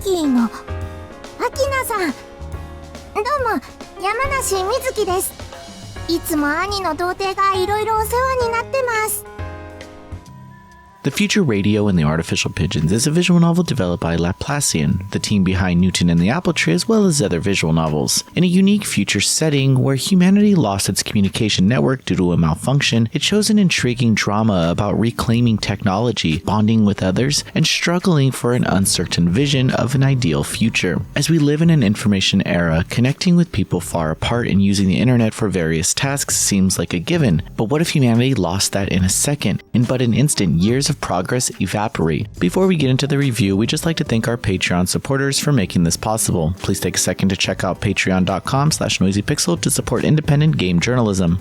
キーのアキナさん。どうも、山梨みずきです。いつも兄の童貞がいろいろお世話になってます。The Future Radio and the Artificial Pigeons is a visual novel developed by Laplacian, the team behind Newton and the Apple Tree, as well as other visual novels. In a unique future setting where humanity lost its communication network due to a malfunction, it shows an intriguing drama about reclaiming technology, bonding with others, and struggling for an uncertain vision of an ideal future. As we live in an information era, connecting with people far apart and using the internet for various tasks seems like a given. But what if humanity lost that in a second? In but an instant, years of progress evaporate. Before we get into the review, we'd just like to thank our Patreon supporters for making this possible. Please take a second to check out patreon.com/noisypixel to support independent game journalism.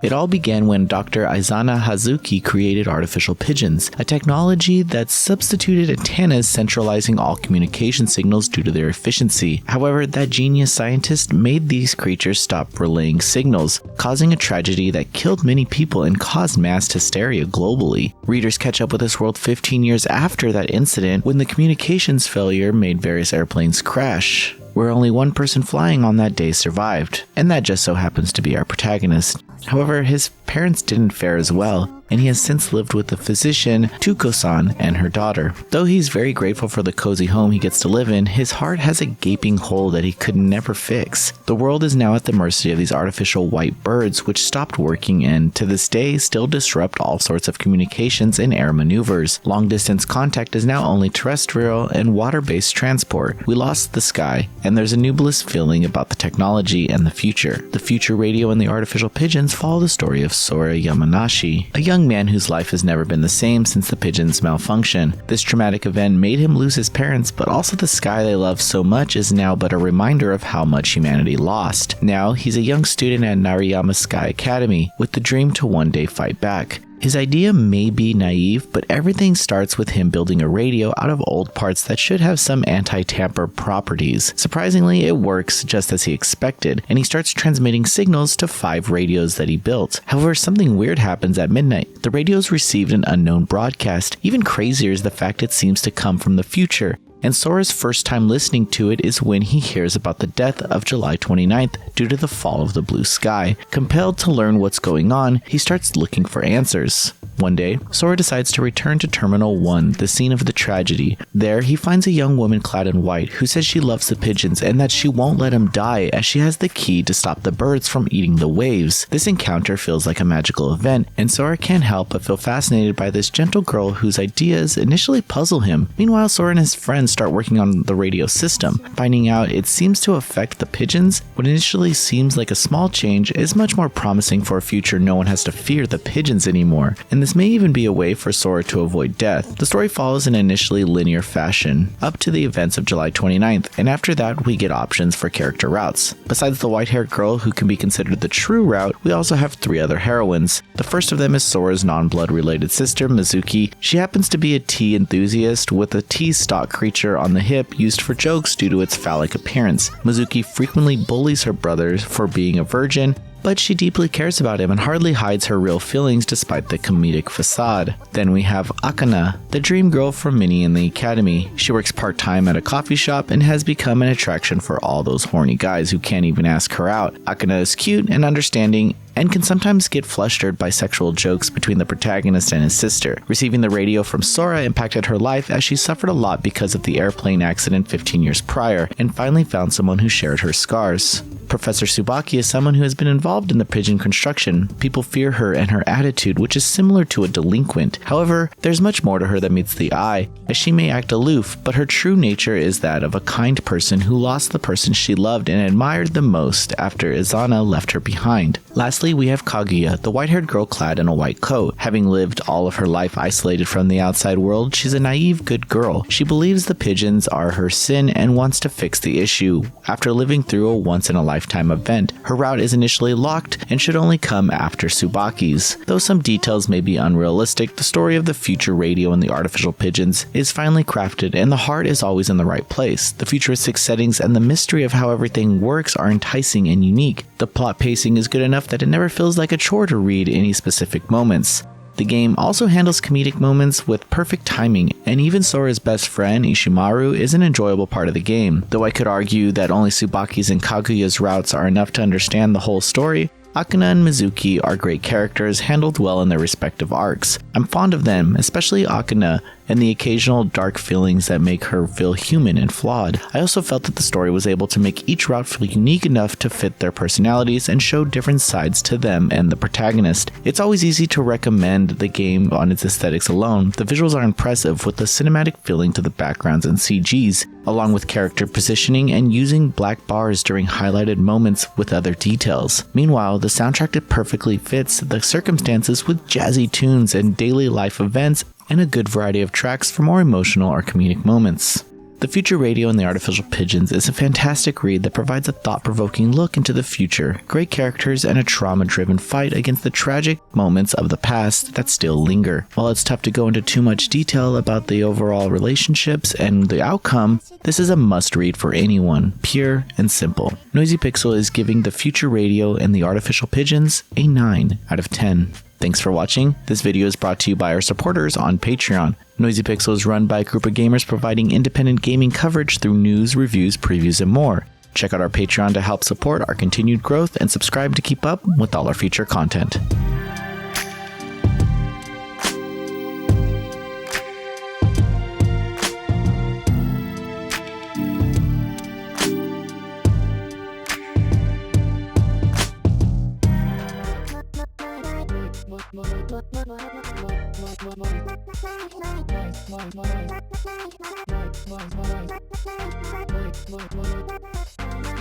It all began when Dr. Aizana Hazuki created artificial pigeons, a technology that substituted antennas centralizing all communication signals due to their efficiency. However, that genius scientist made these creatures stop relaying signals, causing a tragedy that killed many people and caused mass hysteria globally. Readers catch up with this world 15 years after that incident when the communications failure made various airplanes crash, where only one person flying on that day survived, and that just so happens to be our protagonist. However, his parents didn't fare as well, and he has since lived with the physician Tuko-san and her daughter. Though he's very grateful for the cozy home he gets to live in, his heart has a gaping hole that he could never fix. The world is now at the mercy of these artificial white birds, which stopped working and, to this day, still disrupt all sorts of communications and air maneuvers. Long-distance contact is now only terrestrial and water-based transport. We lost the sky, and there's a nebulous feeling about the technology and the future. The Future Radio and the Artificial Pigeons follow the story of Sora Yamanashi, a young man whose life has never been the same since the pigeons' malfunction. This traumatic event made him lose his parents, but also the sky they love so much is now but a reminder of how much humanity lost. Now, he's a young student at Narayama Sky Academy, with the dream to one day fight back. His idea may be naive, but everything starts with him building a radio out of old parts that should have some anti-tamper properties. Surprisingly, it works just as he expected, and he starts transmitting signals to 5 radios that he built. However, something weird happens at midnight. The radios received an unknown broadcast. Even crazier is the fact it seems to come from the future. And Sora's first time listening to it is when he hears about the death of July 29th due to the fall of the blue sky. Compelled to learn what's going on, he starts looking for answers. One day, Sora decides to return to Terminal 1, the scene of the tragedy. There, he finds a young woman clad in white who says she loves the pigeons and that she won't let him die as she has the key to stop the birds from eating the waves. This encounter feels like a magical event, and Sora can't help but feel fascinated by this gentle girl whose ideas initially puzzle him. Meanwhile, Sora and his friends start working on the radio system. Finding out it seems to affect the pigeons, what initially seems like a small change is much more promising for a future no one has to fear the pigeons anymore, and this may even be a way for Sora to avoid death. The story follows in an initially linear fashion, up to the events of July 29th, and after that we get options for character routes. Besides the white-haired girl who can be considered the true route, we also have 3 other heroines. The first of them is Sora's non-blood related sister, Mizuki. She happens to be a tea enthusiast with a tea stock creature on the hip used for jokes due to its phallic appearance. Mizuki frequently bullies her brother for being a virgin, but she deeply cares about him and hardly hides her real feelings despite the comedic facade. Then we have Akana, the dream girl from Minnie in the academy. She works part-time at a coffee shop and has become an attraction for all those horny guys who can't even ask her out. Akana is cute and understanding and can sometimes get flustered by sexual jokes between the protagonist and his sister. Receiving the radio from Sora impacted her life as she suffered a lot because of the airplane accident 15 years prior, and finally found someone who shared her scars. Professor Tsubaki is someone who has been involved in the pigeon construction. People fear her and her attitude, which is similar to a delinquent. However, there's much more to her that meets the eye, as she may act aloof, but her true nature is that of a kind person who lost the person she loved and admired the most after Izana left her behind. Lastly, we have Kaguya, the white-haired girl clad in a white coat. Having lived all of her life isolated from the outside world, she's a naive, good girl. She believes the pigeons are her sin and wants to fix the issue. After living through a once-in-a-lifetime event, her route is initially locked and should only come after Tsubaki's. Though some details may be unrealistic, the story of the future radio and the artificial pigeons is finely crafted, and the heart is always in the right place. The futuristic settings and the mystery of how everything works are enticing and unique. The plot pacing is good enough that it never feels like a chore to read any specific moments. The game also handles comedic moments with perfect timing, and even Sora's best friend, Ishimaru, is an enjoyable part of the game. Though I could argue that only Tsubaki's and Kaguya's routes are enough to understand the whole story, Akina and Mizuki are great characters handled well in their respective arcs. I'm fond of them, especially Akina, and the occasional dark feelings that make her feel human and flawed. I also felt that the story was able to make each route feel unique enough to fit their personalities and show different sides to them and the protagonist. It's always easy to recommend the game on its aesthetics alone. The visuals are impressive with a cinematic feeling to the backgrounds and CGs, along with character positioning and using black bars during highlighted moments with other details. Meanwhile, the soundtrack perfectly fits the circumstances with jazzy tunes and daily life events, and a good variety of tracks for more emotional or comedic moments. The Future Radio and the Artificial Pigeons is a fantastic read that provides a thought-provoking look into the future, great characters, and a trauma-driven fight against the tragic moments of the past that still linger. While it's tough to go into too much detail about the overall relationships and the outcome, this is a must-read for anyone, pure and simple. Noisy Pixel is giving the Future Radio and the Artificial Pigeons a 9 out of 10. Thanks for watching. This video is brought to you by our supporters on Patreon. Noisy Pixel is run by a group of gamers providing independent gaming coverage through news, reviews, previews, and more. Check out our Patreon to help support our continued growth and subscribe to keep up with all our future content.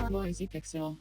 Noisy Pixel.